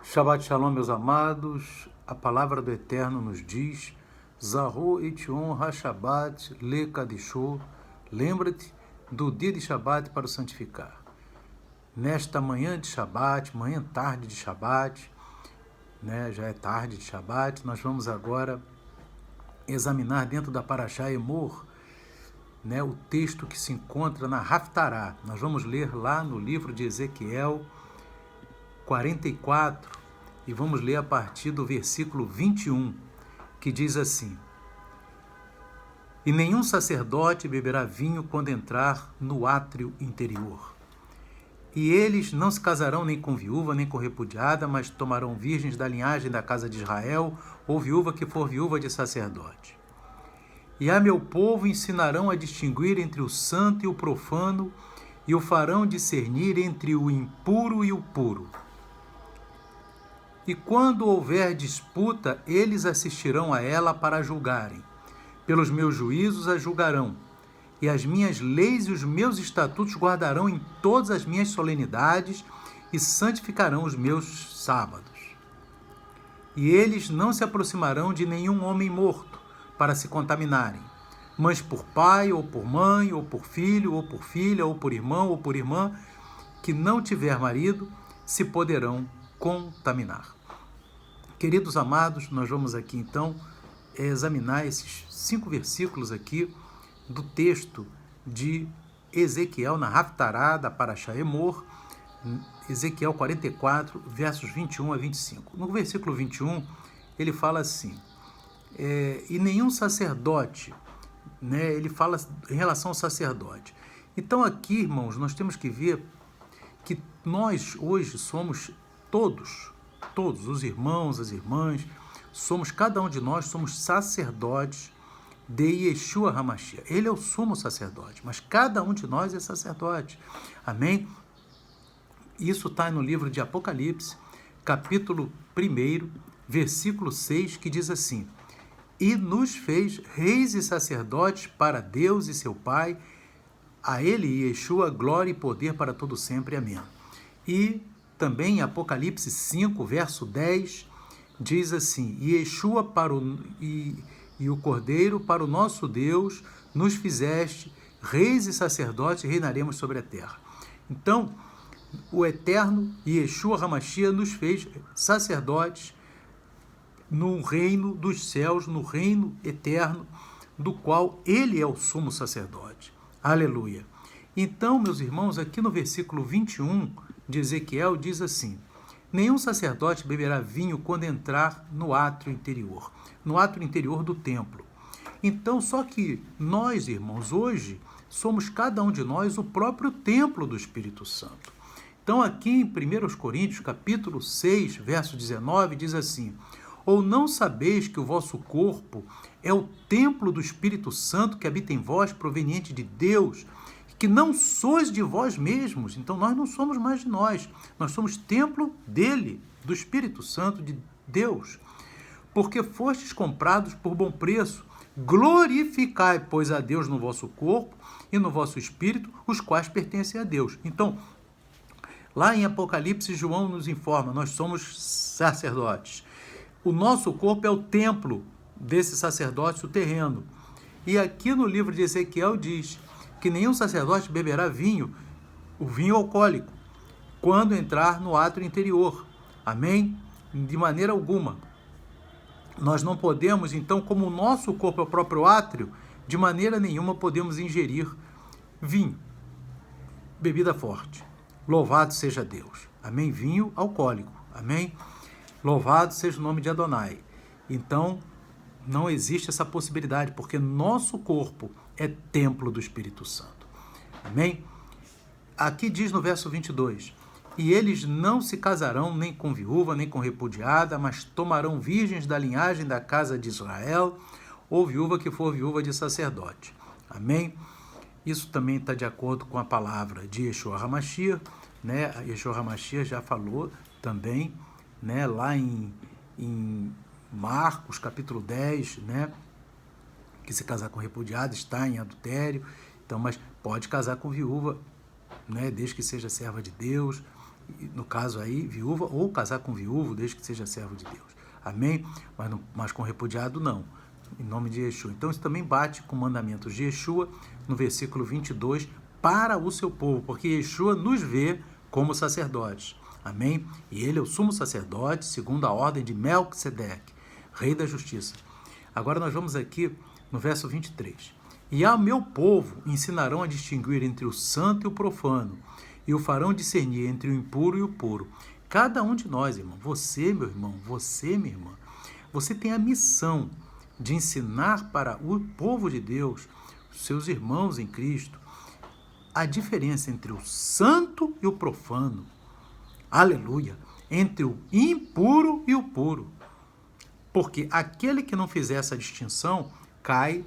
Shabbat Shalom, meus amados. A palavra do Eterno nos diz: Zahu Etion HaShabbat Le Kadisho. Lembra-te do dia de Shabbat para o santificar. Nesta manhã de Shabbat, tarde de Shabbat, já é tarde de Shabbat, nós vamos agora examinar dentro da Parashá Emor, o texto que se encontra na Haftará. Nós vamos ler lá no livro de Ezequiel 44 e vamos ler a partir do versículo 21, que diz assim: E nenhum sacerdote beberá vinho quando entrar no átrio interior. E eles não se casarão nem com viúva, nem com repudiada, mas tomarão virgens da linhagem da casa de Israel, ou viúva que for viúva de sacerdote. E a meu povo ensinarão a distinguir entre o santo e o profano, e o farão discernir entre o impuro e o puro. E quando houver disputa, eles assistirão a ela para julgarem. Pelos meus juízos a julgarão, e as minhas leis e os meus estatutos guardarão em todas as minhas solenidades e santificarão os meus sábados. E eles não se aproximarão de nenhum homem morto para se contaminarem, mas por pai, ou por mãe, ou por filho, ou por filha, ou por irmão, ou por irmã, que não tiver marido, se poderão contaminar. Queridos amados, nós vamos aqui então examinar esses 5 versículos aqui do texto de Ezequiel na Haftará da Parashá Emor, Ezequiel 44, versos 21 a 25. No versículo 21, ele fala assim: e nenhum sacerdote, ele fala em relação ao sacerdote. Então aqui, irmãos, nós temos que ver que nós hoje somos todos os irmãos, as irmãs, cada um de nós somos sacerdotes de Yeshua HaMashiach. Ele é o sumo sacerdote, mas cada um de nós é sacerdote. Amém? Isso está no livro de Apocalipse, capítulo 1, versículo 6, que diz assim: E nos fez reis e sacerdotes para Deus e seu Pai, a ele, Yeshua, glória e poder para todo sempre. Amém. E também em Apocalipse 5, verso 10, diz assim: E Yeshua e o Cordeiro para o nosso Deus nos fizeste reis e sacerdotes e reinaremos sobre a terra. Então, o Eterno Yeshua HaMashiach nos fez sacerdotes no reino dos céus, no reino eterno, do qual ele é o sumo sacerdote. Aleluia. Então, meus irmãos, aqui no versículo 21 de Ezequiel diz assim: Nenhum sacerdote beberá vinho quando entrar no átrio interior do templo. Então, só que nós, irmãos, hoje somos cada um de nós o próprio templo do Espírito Santo. Então, aqui em 1 Coríntios, capítulo 6, verso 19, diz assim: Ou não sabeis que o vosso corpo é o templo do Espírito Santo que habita em vós, proveniente de Deus, que não sois de vós mesmos? Então, nós não somos mais de nós somos templo dele, do Espírito Santo de Deus, porque fostes comprados por bom preço. Glorificai, pois, a Deus no vosso corpo e no vosso espírito, os quais pertencem a Deus. Então, lá em Apocalipse, João nos informa: nós somos sacerdotes. O nosso corpo é o templo desse sacerdócio terreno. E aqui no livro de Ezequiel diz que nenhum sacerdote beberá o vinho alcoólico, quando entrar no átrio interior. Amém? De maneira alguma. Nós não podemos, então, como o nosso corpo é o próprio átrio, de maneira nenhuma podemos ingerir vinho, bebida forte. Louvado seja Deus. Amém? Vinho alcoólico. Amém? Louvado seja o nome de Adonai. Então, não existe essa possibilidade, porque nosso corpo é templo do Espírito Santo. Amém? Aqui diz no verso 22, E eles não se casarão nem com viúva, nem com repudiada, mas tomarão virgens da linhagem da casa de Israel, ou viúva que for viúva de sacerdote. Amém? Isso também está de acordo com a palavra de Yeshua HaMashiach, Yeshua HaMashiach já falou também, lá em Marcos, capítulo 10, que se casar com repudiado está em adultério. Então, mas pode casar com viúva, desde que seja serva de Deus no caso aí, viúva, ou casar com viúvo, desde que seja servo de Deus. Amém? Mas com repudiado, não. Em nome de Yeshua. Então, isso também bate com mandamentos de Yeshua, no versículo 22, para o seu povo, porque Yeshua nos vê como sacerdotes. Amém? E ele é o sumo sacerdote, segundo a ordem de Melquisedeque, rei da justiça. Agora nós vamos aqui no verso 23. E ao meu povo ensinarão a distinguir entre o santo e o profano, e o farão discernir entre o impuro e o puro. Cada um de nós, irmão, você, meu irmão, você, minha irmã, você tem a missão de ensinar para o povo de Deus, seus irmãos em Cristo, a diferença entre o santo e o profano. Aleluia! Entre o impuro e o puro. Porque aquele que não fizer essa distinção cai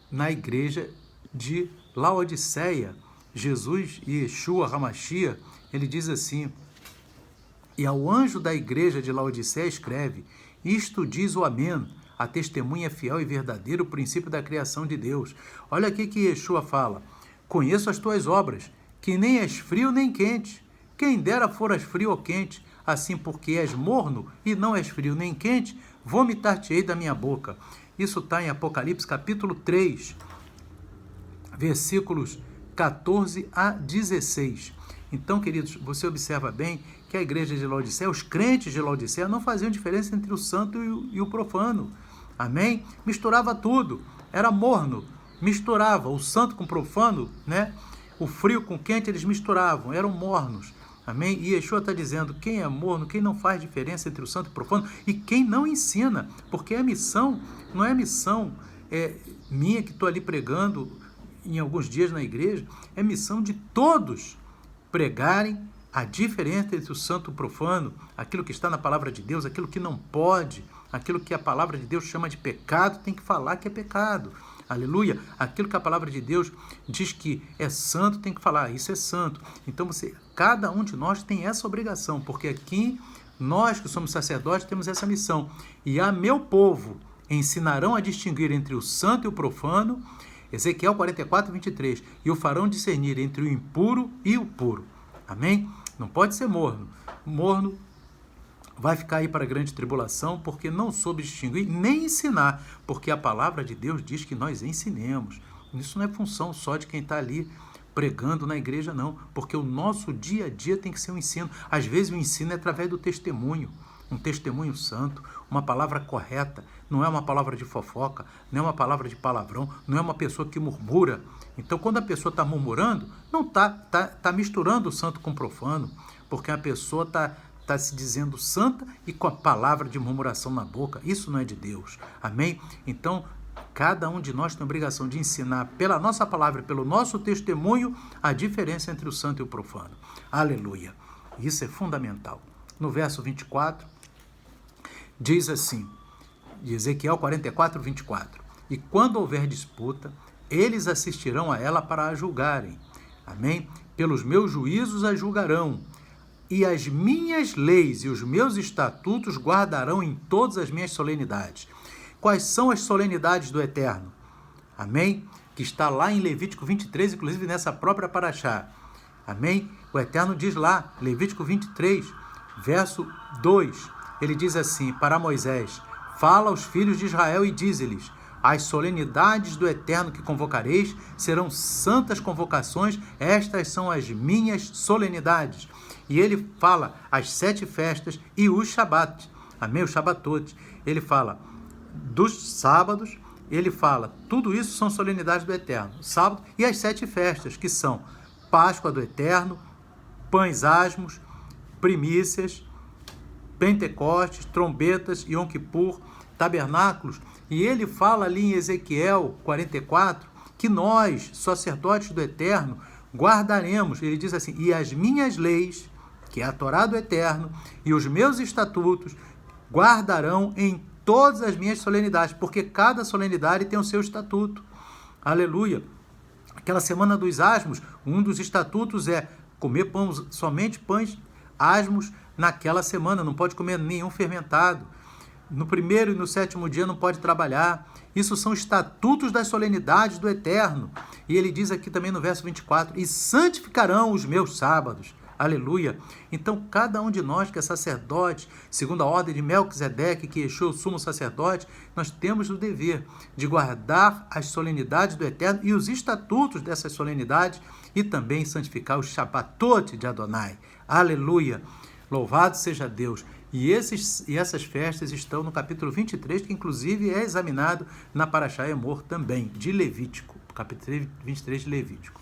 na igreja de Laodiceia. Jesus, Yeshua HaMashiach, ele diz assim: e ao anjo da igreja de Laodiceia escreve: isto diz o Amém, a testemunha fiel e verdadeira, o princípio da criação de Deus. Olha aqui que Yeshua fala: conheço as tuas obras, que nem és frio nem quente. Quem dera foras frio ou quente, assim porque és morno e não és frio nem quente, vomitar-te-ei da minha boca. Isso está em Apocalipse capítulo 3, versículos 14 a 16. Então, queridos, você observa bem que a igreja de Laodiceia, os crentes de Laodiceia, não faziam diferença entre o santo e o profano. Amém? Misturava tudo. Era morno. Misturava o santo com o profano, né? O frio com o quente, eles misturavam. Eram mornos. Amém? E Yeshua está dizendo, quem é morno, quem não faz diferença entre o santo e o profano, e quem não ensina, porque a missão não é a missão minha que estou ali pregando em alguns dias na igreja, é missão de todos pregarem a diferença entre o santo e o profano, aquilo que está na palavra de Deus, aquilo que não pode, aquilo que a palavra de Deus chama de pecado, tem que falar que é pecado. Aleluia! Aquilo que a palavra de Deus diz que é santo, tem que falar, isso é santo. Então, cada um de nós tem essa obrigação, porque aqui, nós que somos sacerdotes, temos essa missão. E a meu povo ensinarão a distinguir entre o santo e o profano, Ezequiel 44, 23, e o farão discernir entre o impuro e o puro. Amém? Não pode ser morno. Morno vai ficar aí para a grande tribulação, porque não soube distinguir, nem ensinar, porque a palavra de Deus diz que nós ensinemos. Isso não é função só de quem está ali pregando na igreja, não, porque o nosso dia a dia tem que ser um ensino. Às vezes o ensino é através do testemunho, um testemunho santo, uma palavra correta, não é uma palavra de fofoca, não é uma palavra de palavrão, não é uma pessoa que murmura. Então, quando a pessoa está murmurando, não está misturando o santo com o profano, porque a pessoa está se dizendo santa e com a palavra de murmuração na boca. Isso não é de Deus. Amém? Então, cada um de nós tem a obrigação de ensinar pela nossa palavra, pelo nosso testemunho, a diferença entre o santo e o profano. Aleluia! Isso é fundamental. No verso 24, diz assim, de Ezequiel 44, 24, e quando houver disputa, eles assistirão a ela para a julgarem. Amém? Pelos meus juízos a julgarão, e as minhas leis e os meus estatutos guardarão em todas as minhas solenidades. Quais são as solenidades do Eterno? Amém? Que está lá em Levítico 23, inclusive nessa própria paraxá. Amém? O Eterno diz lá, Levítico 23, verso 2, ele diz assim, para Moisés, fala aos filhos de Israel e dize-lhes, as solenidades do Eterno que convocareis serão santas convocações, estas são as minhas solenidades. E ele fala as 7 festas e os shabat, amém? Os shabatotes. Ele fala dos sábados, ele fala, tudo isso são solenidades do Eterno, sábado e as 7 festas, que são Páscoa do Eterno, pães asmos, primícias, Pentecostes, trombetas, Yom Kippur, tabernáculos. E ele fala ali em Ezequiel 44 que nós, sacerdotes do Eterno, guardaremos, ele diz assim, e as minhas leis, que é a Torá do Eterno, e os meus estatutos guardarão em todas as minhas solenidades, porque cada solenidade tem o seu estatuto. Aleluia! Aquela semana dos asmos, um dos estatutos é comer somente pães asmos naquela semana, não pode comer nenhum fermentado. No 1º e no 7º dia não pode trabalhar. Isso são estatutos das solenidades do Eterno. E ele diz aqui também no verso 24, e santificarão os meus sábados. Aleluia. Então, cada um de nós que é sacerdote, segundo a ordem de Melquisedeque, que Yeshua, o sumo sacerdote, nós temos o dever de guardar as solenidades do Eterno e os estatutos dessas solenidades e também santificar o Shabbatot de Adonai. Aleluia. Louvado seja Deus. E essas festas estão no capítulo 23, que inclusive é examinado na Parashá Emor também, de Levítico. Capítulo 23 de Levítico.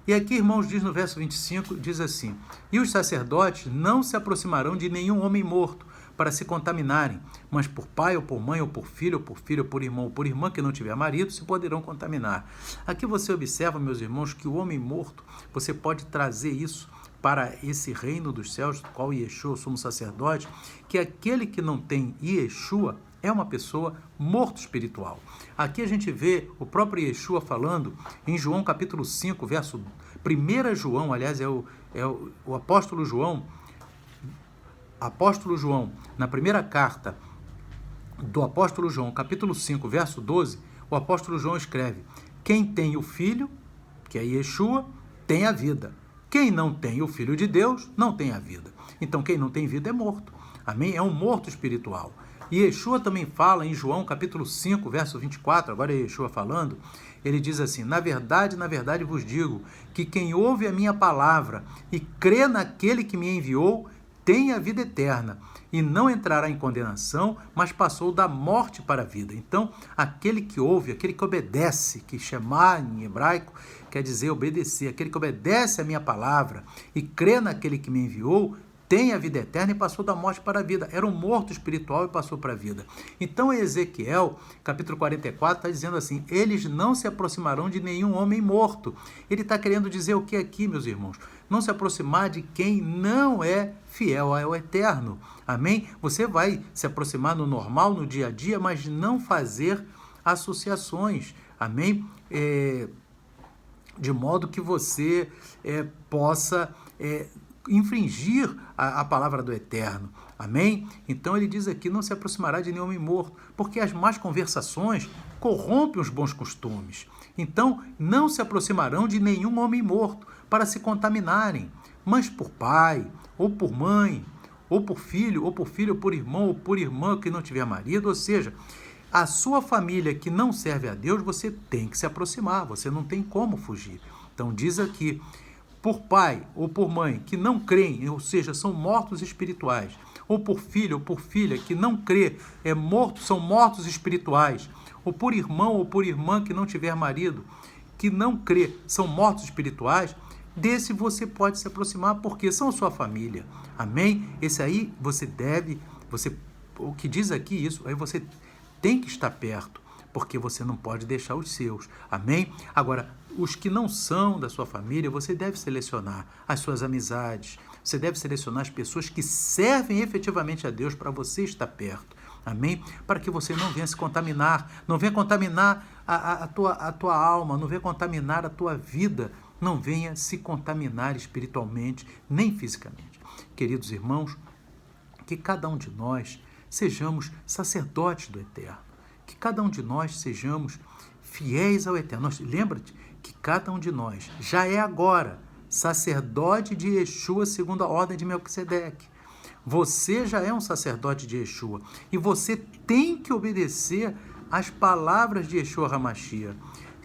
E aqui, irmãos, diz no verso 25, diz assim: e os sacerdotes não se aproximarão de nenhum homem morto para se contaminarem, mas por pai, ou por mãe, ou por filho, ou por irmão, ou por irmã que não tiver marido, se poderão contaminar. Aqui você observa, meus irmãos, que o homem morto, você pode trazer isso para esse reino dos céus, do qual Yeshua, o sumo sacerdote, que aquele que não tem Yeshua é uma pessoa morto espiritual. Aqui a gente vê o próprio Yeshua falando em João capítulo 5, verso 1 João, aliás, é o apóstolo João, na primeira carta do apóstolo João, capítulo 5, verso 12, o apóstolo João escreve: quem tem o Filho, que é Yeshua, tem a vida. Quem não tem o Filho de Deus, não tem a vida. Então, quem não tem vida é morto. Amém? É um morto espiritual. E Yeshua também fala em João capítulo 5, verso 24, agora é Yeshua falando, ele diz assim: na verdade vos digo, que quem ouve a minha palavra e crê naquele que me enviou, tem a vida eterna, e não entrará em condenação, mas passou da morte para a vida. Então, aquele que ouve, aquele que obedece, que chamar em hebraico quer dizer obedecer, aquele que obedece a minha palavra e crê naquele que me enviou, tem a vida eterna e passou da morte para a vida. Era um morto espiritual e passou para a vida. Então, Ezequiel, capítulo 44, está dizendo assim: eles não se aproximarão de nenhum homem morto. Ele está querendo dizer o que aqui, meus irmãos? Não se aproximar de quem não é fiel ao Eterno. Amém? Você vai se aproximar no normal, no dia a dia, mas não fazer associações. Amém? De modo que você possa infringir a palavra do Eterno. Amém? Então ele diz aqui: não se aproximará de nenhum homem morto, porque as más conversações corrompem os bons costumes. Então não se aproximarão de nenhum homem morto para se contaminarem, mas por pai, ou por mãe, ou por filho, ou por irmão, ou por irmã que não tiver marido, ou seja, a sua família que não serve a Deus, você tem que se aproximar, você não tem como fugir. Então diz aqui: por pai ou por mãe que não creem, ou seja, são mortos espirituais, ou por filho ou por filha que não crê, são mortos espirituais, ou por irmão ou por irmã que não tiver marido, que não crê, são mortos espirituais, desse você pode se aproximar, porque são sua família. Amém? Esse aí o que diz aqui isso, aí você tem que estar perto, porque você não pode deixar os seus. Amém? Agora, os que não são da sua família, você deve selecionar as suas amizades, você deve selecionar as pessoas que servem efetivamente a Deus para você estar perto. Amém? Para que você não venha se contaminar, não venha contaminar a tua alma, não venha contaminar a tua vida, não venha se contaminar espiritualmente, nem fisicamente. Queridos irmãos, que cada um de nós sejamos sacerdotes do Eterno, que cada um de nós sejamos fiéis ao Eterno. Lembra-te que cada um de nós já é agora sacerdote de Yeshua segundo a ordem de Melquisedeque. Você já é um sacerdote de Yeshua e você tem que obedecer às palavras de Yeshua HaMashiach,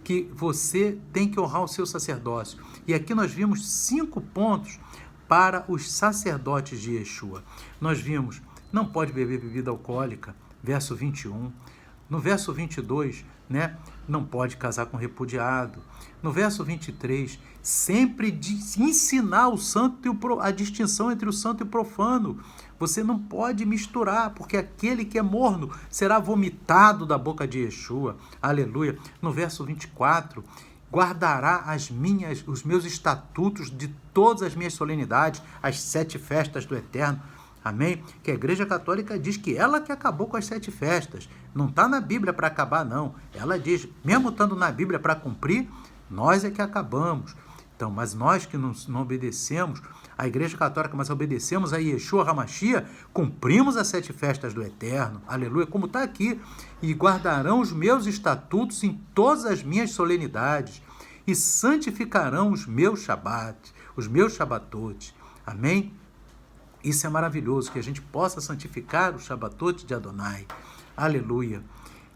que você tem que honrar o seu sacerdócio. E aqui nós vimos 5 pontos para os sacerdotes de Yeshua. Nós vimos: não pode beber bebida alcoólica, verso 21. No verso 22, não pode casar com repudiado. No verso 23, sempre ensinar o santo a distinção entre o santo e o profano. Você não pode misturar, porque aquele que é morno será vomitado da boca de Yeshua. Aleluia. No verso 24, guardará os meus estatutos de todas as minhas solenidades, as 7 festas do Eterno. Amém? Que a Igreja Católica diz que ela que acabou com as 7 festas. Não está na Bíblia para acabar, não. Ela diz, mesmo estando na Bíblia para cumprir, nós é que acabamos. Então, mas nós que não obedecemos à Igreja Católica, mas obedecemos a Yeshua HaMashiach, cumprimos as 7 festas do Eterno. Aleluia, como está aqui. E guardarão os meus estatutos em todas as minhas solenidades, e santificarão os meus Shabat, os meus Shabatotes. Amém? Isso é maravilhoso, que a gente possa santificar o Shabbatot de Adonai. Aleluia.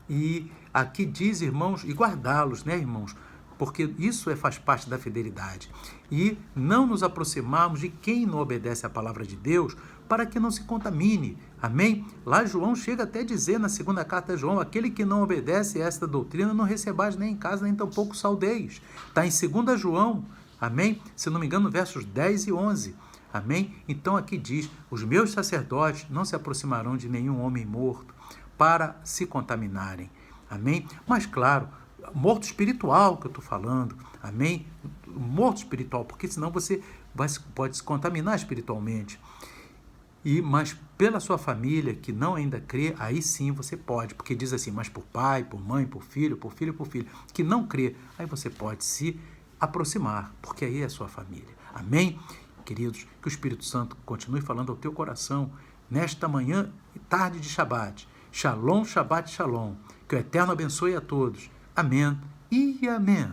E aqui diz, irmãos, e guardá-los, né, irmãos? Porque isso faz parte da fidelidade. E não nos aproximarmos de quem não obedece à palavra de Deus, para que não se contamine. Amém? Lá João chega até a dizer na segunda carta de João, aquele que não obedece a esta doutrina, não recebais nem em casa, nem tampouco saudeis. Está em 2 João, amém? Se não me engano, versos 10 e 11. Amém? Então aqui diz, os meus sacerdotes não se aproximarão de nenhum homem morto para se contaminarem. Amém? Mas claro, morto espiritual que eu estou falando. Amém? Morto espiritual, porque senão você pode se contaminar espiritualmente. Mas pela sua família que não ainda crê, aí sim você pode, porque diz assim, mas por pai, por mãe, por filho, que não crê, aí você pode se aproximar, porque aí é a sua família. Amém? Queridos, que o Espírito Santo continue falando ao teu coração nesta manhã e tarde de Shabat. Shalom, Shabat, Shalom. Que o Eterno abençoe a todos. Amém e amém.